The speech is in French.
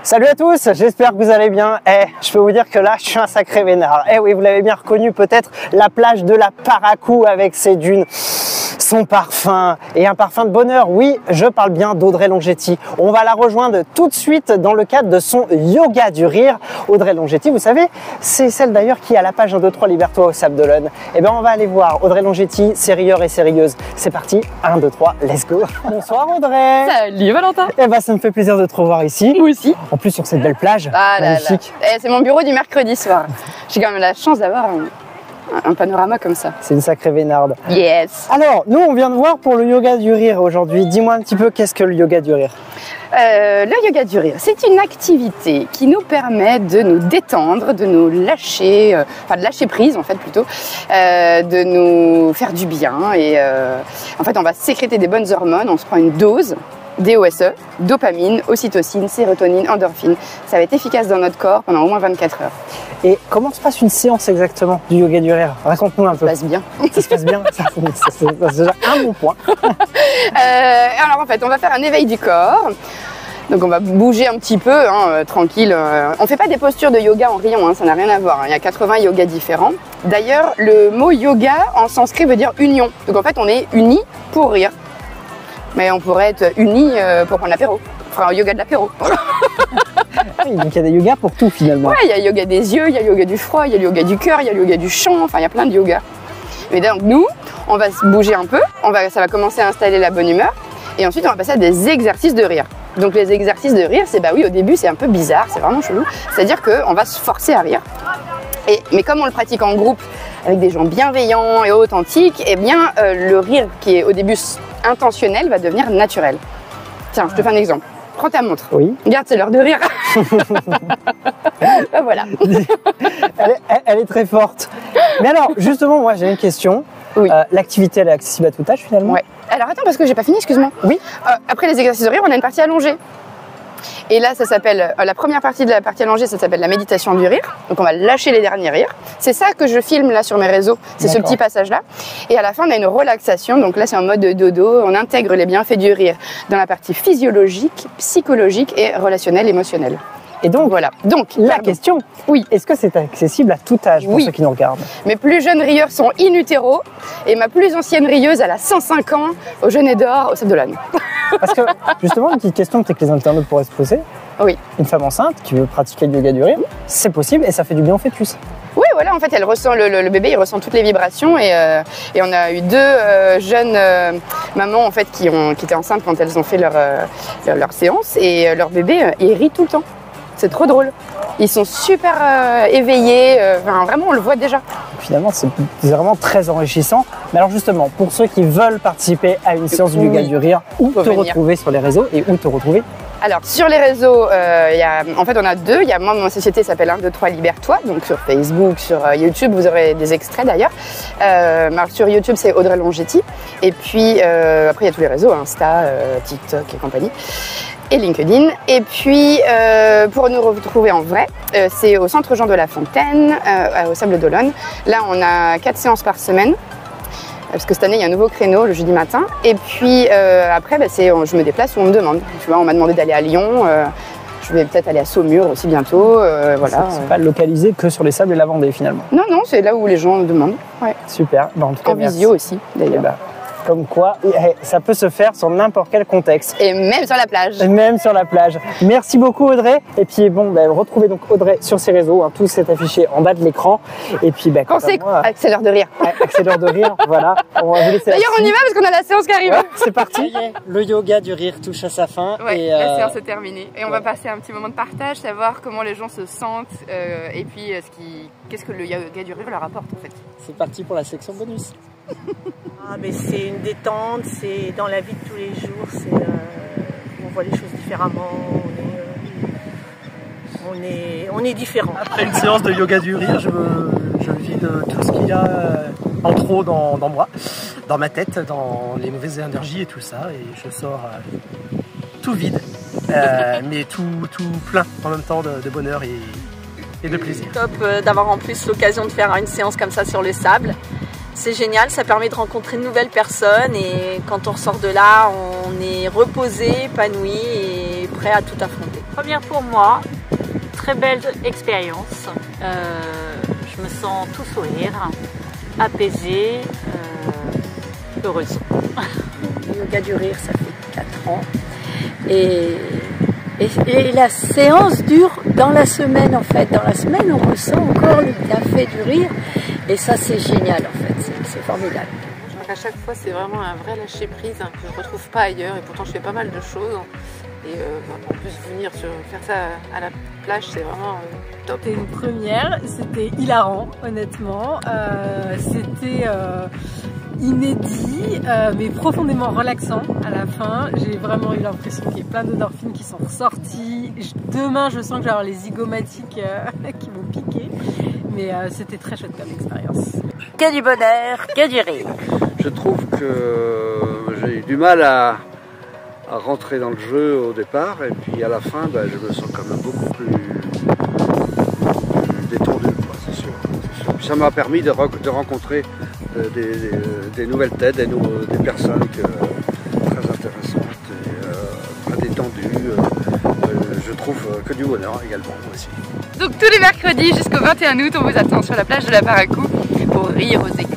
Salut à tous, j'espère que vous allez bien. Je peux vous dire que là, je suis un sacré vénard. Oui, vous l'avez bien reconnu peut-être, la plage de la Paracou avec ses dunes, son parfum et un parfum de bonheur. Oui, je parle bien d'Audrey Longetti. On va la rejoindre tout de suite dans le cadre de son Yoga du Rire. Audrey Longetti, vous savez, c'est celle d'ailleurs qui a la page 1, 2, 3 Libère-toi au Sable d'Olonne. Eh bien, on va aller voir Audrey Longetti, c'est rieur et sérieuse. C'est parti, 1, 2, 3, let's go. Bonsoir Audrey. Salut Valentin. Eh ben, ça me fait plaisir de te revoir ici. Moi aussi. En plus sur cette belle plage, magnifique. C'est mon bureau du mercredi soir. J'ai quand même la chance d'avoir un panorama comme ça. C'est une sacrée vénarde. Yes. Alors, nous on vient de voir pour le yoga du rire aujourd'hui. Dis-moi un petit peu, qu'est-ce que le yoga du rire? Le yoga du rire, c'est une activité qui nous permet de nous détendre, de nous lâcher, enfin de lâcher prise en fait plutôt, de nous faire du bien et en fait on va sécréter des bonnes hormones, on se prend une dose. DOSE, dopamine, ocytocine, sérotonine, endorphine. Ça va être efficace dans notre corps pendant au moins 24 heures. Et comment se passe une séance exactement du yoga du rire? Raconte-nous un peu. Ça se passe bien. Ça se passe bien, c'est déjà un bon point. Alors en fait, on va faire un éveil du corps. Donc on va bouger un petit peu, tranquille. On ne fait pas des postures de yoga en riant, ça n'a rien à voir. Il y a 80 yogas différents. D'ailleurs, le mot yoga en sanskrit veut dire union. Donc en fait, on est unis pour rire. Mais on pourrait être unis pour prendre l'apéro. Enfin, un yoga de l'apéro. Oui, donc il y a des yogas pour tout finalement. Ouais, il y a le yoga des yeux, il y a le yoga du froid, il y a le yoga du cœur, il y a le yoga du chant, enfin il y a plein de yogas. Mais donc nous, on va se bouger un peu, ça va commencer à installer la bonne humeur, et ensuite on va passer à des exercices de rire. Donc les exercices de rire, c'est au début c'est un peu bizarre, c'est vraiment chelou, c'est-à-dire qu'on va se forcer à rire. Mais comme on le pratique en groupe, avec des gens bienveillants et authentiques, eh bien le rire qui est au début intentionnel va devenir naturel. Tiens, je te fais un exemple. Prends ta montre. Oui. Regarde, c'est l'heure de rire. Ben voilà. Elle est très forte. Mais alors, justement, moi j'ai une question. Oui. L'activité, elle est accessible à tout âge finalement? Ouais. Alors attends, parce que j'ai pas fini, excuse-moi. Oui. Après les exercices de rire, on a une partie allongée. Et là, ça s'appelle, la première partie de la partie allongée, ça s'appelle la méditation du rire. Donc on va lâcher les derniers rires. C'est ça que je filme là sur mes réseaux, c'est ce petit passage-là. Et à la fin, on a une relaxation. Donc là, c'est en mode dodo. On intègre les bienfaits du rire dans la partie physiologique, psychologique et relationnelle, émotionnelle. Et donc, voilà. Donc la question, oui, est-ce que c'est accessible à tout âge pour ceux qui nous regardent? Mes plus jeunes rieurs sont in utero et ma plus ancienne rieuse, elle a 105 ans au Genet d'Or, au Sable d'Olonne. Parce que justement, une petite question peut-être que les internautes pourraient se poser. Oui. Une femme enceinte qui veut pratiquer le yoga du rire, c'est possible et ça fait du bien au fœtus. Oui, voilà, en fait, elle ressent le bébé, il ressent toutes les vibrations et on a eu deux jeunes mamans en fait qui étaient enceintes quand elles ont fait leur séance et leur bébé, il rit tout le temps. C'est trop drôle. Ils sont super éveillés, vraiment on le voit déjà. Finalement, c'est vraiment très enrichissant. Mais alors justement, pour ceux qui veulent participer à une séance du yoga du rire, où te retrouver sur les réseaux et où te retrouver? Alors sur les réseaux, en fait on a deux. Moi, ma société s'appelle 1, 2, 3 Libère-toi. Donc sur Facebook, sur YouTube, vous aurez des extraits d'ailleurs. Sur YouTube, c'est Audrey Longetti. Et puis après, il y a tous les réseaux, Insta, TikTok et compagnie. Et LinkedIn. Et puis, pour nous retrouver en vrai, c'est au Centre Jean de La Fontaine, au Sable d'Olonne. Là, on a 4 séances par semaine. Parce que cette année, il y a un nouveau créneau le jeudi matin. Et puis, après, je me déplace où on me demande. Tu vois, on m'a demandé d'aller à Lyon. Je vais peut-être aller à Saumur aussi bientôt. Voilà. C'est pas localisé que sur les sables et la Vendée finalement? Non, c'est là où les gens demandent. Ouais. Super. En tout cas, en visio aussi, d'ailleurs. Comme quoi, ça peut se faire sur n'importe quel contexte. Et même sur la plage. Et même sur la plage. Merci beaucoup Audrey. Et puis retrouvez donc Audrey sur ses réseaux. Tout s'est affiché en bas de l'écran. Et puis pensez c'est l'heure de rire. C'est l'heure de rire, voilà. On va vous laisser. D'ailleurs on y va parce qu'on a la séance qui arrive. Ouais, c'est parti. Le yoga du rire touche à sa fin. Ouais, la séance est terminée. Et on va passer un petit moment de partage, savoir comment les gens se sentent et puis qu'est-ce que le yoga du rire leur apporte en fait. C'est parti pour la section bonus. Mais c'est une détente, c'est dans la vie de tous les jours, on voit les choses différemment, on est différents. Après une séance de yoga du rire, je vide tout ce qu'il y a en trop dans moi, dans ma tête, dans les mauvaises énergies et tout ça, et je sors tout vide, mais tout plein en même temps de bonheur et de plaisir. Top d'avoir en plus l'occasion de faire une séance comme ça sur le sable. C'est génial, ça permet de rencontrer de nouvelles personnes et quand on ressort de là, on est reposé, épanoui et prêt à tout affronter. Première pour moi, très belle expérience. Je me sens tout sourire, apaisée, heureuse. Le yoga du rire, ça fait 4 ans. Et la séance dure dans la semaine en fait. Dans la semaine, on ressent encore le bienfait du rire. Et ça, c'est génial en fait. C'est formidable. Je crois qu'à chaque fois, c'est vraiment un vrai lâcher prise que je ne retrouve pas ailleurs. Et pourtant, je fais pas mal de choses. Et en plus, venir faire ça à la plage, c'est vraiment top. C'était une première, c'était hilarant, honnêtement. C'était inédit, mais profondément relaxant à la fin. J'ai vraiment eu l'impression qu'il y a plein d'endorphines qui sont ressorties. Demain, je sens que je vais avoir les zygomatiques qui vont piquer. Mais c'était très chouette comme expérience. Que du bonheur, que du rire. Je trouve que j'ai eu du mal à rentrer dans le jeu au départ, et puis à la fin, je me sens quand même beaucoup plus détendu, c'est sûr. Puis ça m'a permis de rencontrer des nouvelles têtes, des personnes très intéressantes, et, très détendues. Je trouve que du bonheur également, moi aussi. Donc tous les mercredis jusqu'au 21 août, on vous attend sur la plage de la Paracou pour rire aux éclats.